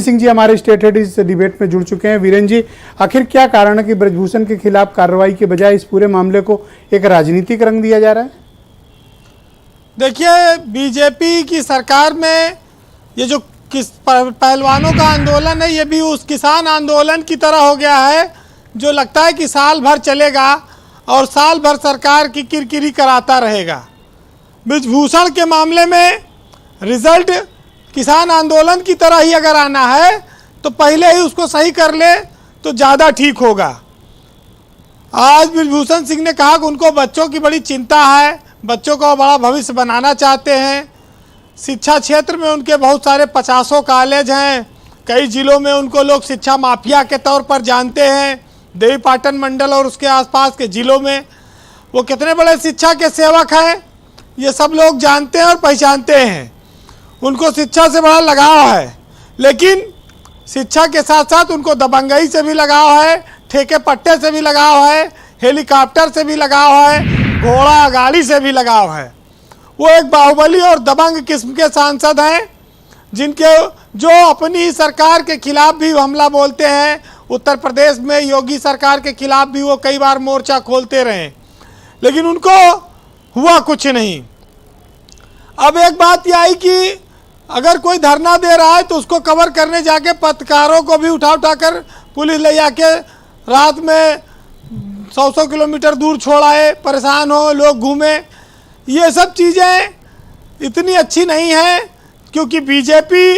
सिंह जी हमारे state head इस debate में जुड़ चुके हैं। वीरेंद्र जी, आखिर क्या कारण है कि ब्रजभूषण के खिलाफ कार्रवाई के बजाय इस पूरे मामले को एक राजनीतिक रंग दिया जा रहा है? देखिए, बीजेपी की सरकार में ये जो पहलवानों का आंदोलन है, ये भी उस किसान आंदोलन की तरह हो गया है जो लगता है कि साल भर चलेगा और साल भर सरकार की किरकिरी कराता रहेगा। ब्रजभूषण के मामले में रिजल्ट किसान आंदोलन की तरह ही अगर आना है तो पहले ही उसको सही कर ले तो ज़्यादा ठीक होगा। आज ब्रजभूषण सिंह ने कहा कि उनको बच्चों की बड़ी चिंता है, बच्चों का बड़ा भविष्य बनाना चाहते हैं। शिक्षा क्षेत्र में उनके बहुत सारे 50 कॉलेज हैं, कई ज़िलों में उनको लोग शिक्षा माफिया के तौर पर जानते हैं। देवीपाटन मंडल और उसके आसपास के ज़िलों में वो कितने बड़े शिक्षा के सेवक हैं, ये सब लोग जानते हैं और पहचानते हैं। उनको शिक्षा से बड़ा लगाव है, लेकिन शिक्षा के साथ साथ उनको दबंगई से भी लगाव है, ठेके पट्टे से भी लगाव है, हेलीकॉप्टर से भी लगाव है, घोड़ा गाड़ी से भी लगाव है। वो एक बाहुबली और दबंग किस्म के सांसद हैं जिनके जो अपनी ही सरकार के खिलाफ भी हमला बोलते हैं। उत्तर प्रदेश में योगी सरकार के खिलाफ भी वो कई बार मोर्चा खोलते रहे, लेकिन उनको हुआ कुछ नहीं। अब एक बात यह आई कि अगर कोई धरना दे रहा है तो उसको कवर करने जाके पत्रकारों को भी उठा कर पुलिस ले जाके रात में 100 किलोमीटर दूर छोड़ाए, परेशान हो लोग घूमे। ये सब चीज़ें इतनी अच्छी नहीं हैं, क्योंकि बीजेपी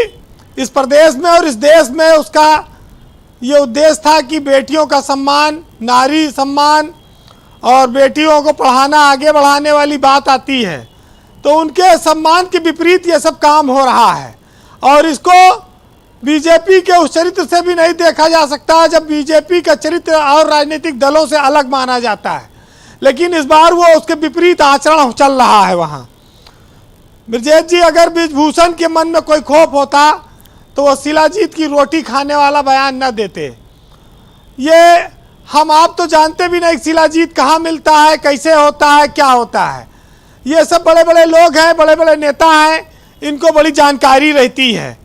इस प्रदेश में और इस देश में उसका ये उद्देश्य था कि बेटियों का सम्मान, नारी सम्मान और बेटियों को पढ़ाना, आगे बढ़ाने वाली बात आती है तो उनके सम्मान के विपरीत ये सब काम हो रहा है। और इसको बीजेपी के उस चरित्र से भी नहीं देखा जा सकता जब बीजेपी का चरित्र और राजनीतिक दलों से अलग माना जाता है, लेकिन इस बार वो उसके विपरीत आचरण चल रहा है वहाँ। ब्रजेश जी, अगर ब्रजभूषण के मन में कोई खौफ होता तो वो शिलाजीत की रोटी खाने वाला बयान न देते। ये हम आप तो जानते भी नहीं शिलाजीत कहाँ मिलता है, कैसे होता है, क्या होता है। ये सब बड़े बड़े लोग हैं, बड़े बड़े नेता हैं, इनको बड़ी जानकारी रहती है।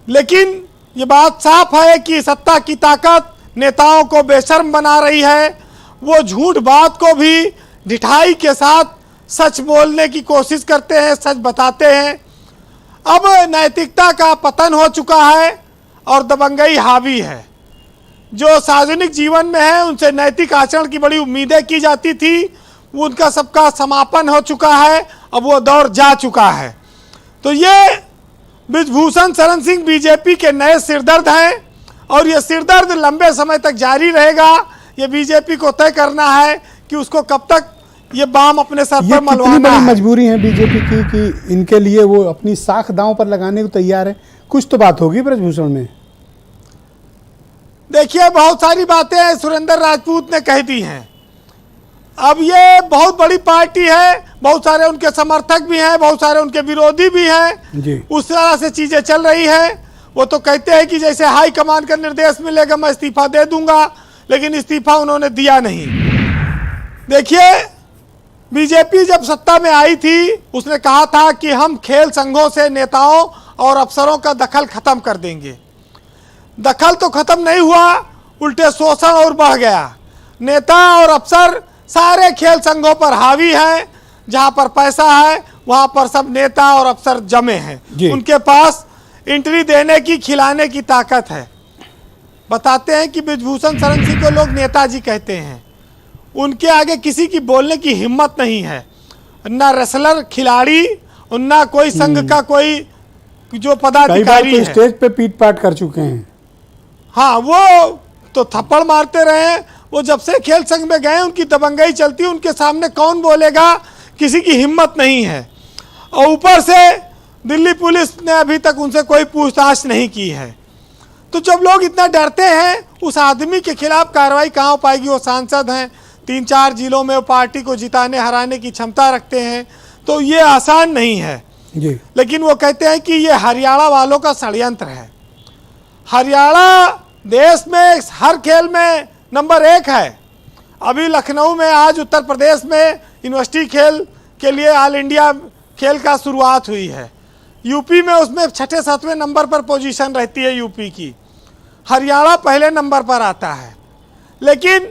लेकिन ये बात साफ है कि सत्ता की ताकत नेताओं को बेशर्म बना रही है। वो झूठ बात को भी ढिठाई के साथ सच बोलने की कोशिश करते हैं, सच बताते हैं। अब नैतिकता का पतन हो चुका है और दबंगई हावी है। जो सार्वजनिक जीवन में है उनसे नैतिक आचरण की बड़ी उम्मीदें की जाती थी, उनका सबका समापन हो चुका है, अब वो दौर जा चुका है। तो ये ब्रजभूषण शरण सिंह बीजेपी के नए सिरदर्द हैं और ये सिरदर्द लंबे समय तक जारी रहेगा। ये बीजेपी को तय करना है कि उसको कब तक ये बाम अपने सर पर मलवाना है। मजबूरी है बीजेपी की कि इनके लिए वो अपनी साख दांव पर लगाने को तैयार है। कुछ तो बात होगी ब्रजभूषण में। देखिए, बहुत सारी बातें सुरेंद्र राजपूत ने कह दी हैं। अब ये बहुत बड़ी पार्टी है, बहुत सारे उनके समर्थक भी हैं, बहुत सारे उनके विरोधी भी हैं। उस तरह से चीजें चल रही है। वो तो कहते हैं कि जैसे हाई कमान का निर्देश मिलेगा मैं इस्तीफा दे दूंगा, लेकिन इस्तीफा उन्होंने दिया नहीं। देखिए, बीजेपी जब सत्ता में आई थी उसने कहा था कि हम खेल संघों से नेताओं और अफसरों का दखल खत्म कर देंगे। दखल तो खत्म नहीं हुआ, उल्टे शोषण और बढ़ गया। नेता और अफसर सारे खेल संघों पर हावी हैं। जहां पर पैसा है वहां पर सब नेता और अफसर जमे हैं। उनके पास एंट्री देने की, खिलाने की ताकत है। बताते हैं कि ब्रजभूषण शरण सिंह को लोग नेताजी कहते हैं। उनके आगे किसी की बोलने की हिम्मत नहीं है, ना रेसलर खिलाड़ी और ना कोई संघ का कोई जो पदाधिकारी है। स्टेज पे पीट पाट कर चुके हैं। हाँ, वो तो थप्पड़ मारते रहे। वो जब से खेल संघ में गए उनकी दबंगई चलती, उनके सामने कौन बोलेगा, किसी की हिम्मत नहीं है। और ऊपर से दिल्ली पुलिस ने अभी तक उनसे कोई पूछताछ नहीं की है। तो जब लोग इतना डरते हैं उस आदमी के खिलाफ कार्रवाई कहाँ हो पाएगी। वो सांसद हैं, 3-4 जिलों में वो पार्टी को जिताने हराने की क्षमता रखते हैं, तो ये आसान नहीं है जी। लेकिन वो कहते हैं कि ये हरियाणा वालों का षड्यंत्र है। हरियाणा देश में हर खेल में नंबर 1 है। अभी लखनऊ में आज उत्तर प्रदेश में यूनिवर्सिटी खेल के लिए ऑल इंडिया खेल का शुरुआत हुई है। यूपी में उसमें 6-7वें नंबर पर पोजीशन रहती है यूपी की, हरियाणा पहले नंबर पर आता है। लेकिन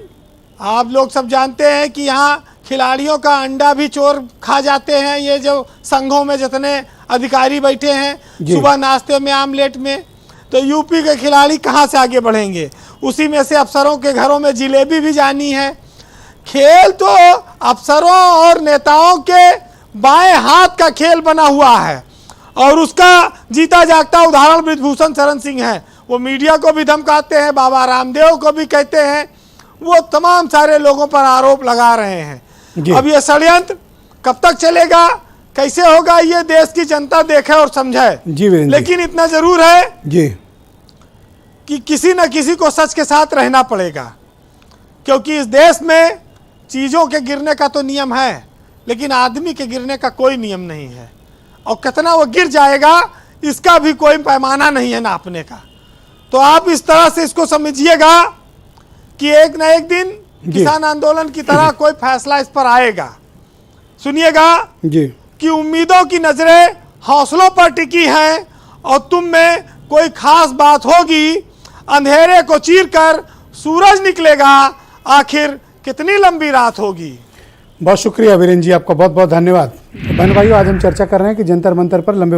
आप लोग सब जानते हैं कि यहाँ खिलाड़ियों का अंडा भी चोर खा जाते हैं, ये जो संघों में जितने अधिकारी बैठे हैं, सुबह नाश्ते में आमलेट में। तो यूपी के खिलाड़ी कहाँ से आगे बढ़ेंगे? उसी में से अफसरों के घरों में जिलेबी भी जानी है। खेल तो अफसरों और नेताओं के बाएं हाथ का खेल बना हुआ है, और उसका जीता जागता उदाहरण ब्रजभूषण शरण सिंह है। वो मीडिया को भी धमकाते हैं, बाबा रामदेव को भी कहते हैं, वो तमाम सारे लोगों पर आरोप लगा रहे हैं। अब ये षड्यंत्र कब तक चलेगा, कैसे होगा, ये देश की जनता देखे और समझे। लेकिन इतना जरूर है जी कि किसी न किसी को सच के साथ रहना पड़ेगा, क्योंकि इस देश में चीज़ों के गिरने का तो नियम है, लेकिन आदमी के गिरने का कोई नियम नहीं है, और कितना वो गिर जाएगा इसका भी कोई पैमाना नहीं है नापने का। तो आप इस तरह से इसको समझिएगा कि एक न एक दिन किसान आंदोलन की तरह कोई फैसला इस पर आएगा। सुनिएगा जी कि उम्मीदों की नजरें हौसलों पर टिकी हैं, और तुम में कोई खास बात होगी, अंधेरे को चीरकर सूरज निकलेगा, आखिर कितनी लंबी रात होगी। बहुत शुक्रिया वीरेंद्र जी, आपका बहुत बहुत धन्यवाद। तो बहन भाइयों, आज हम चर्चा कर रहे हैं कि जंतर मंतर पर लंबे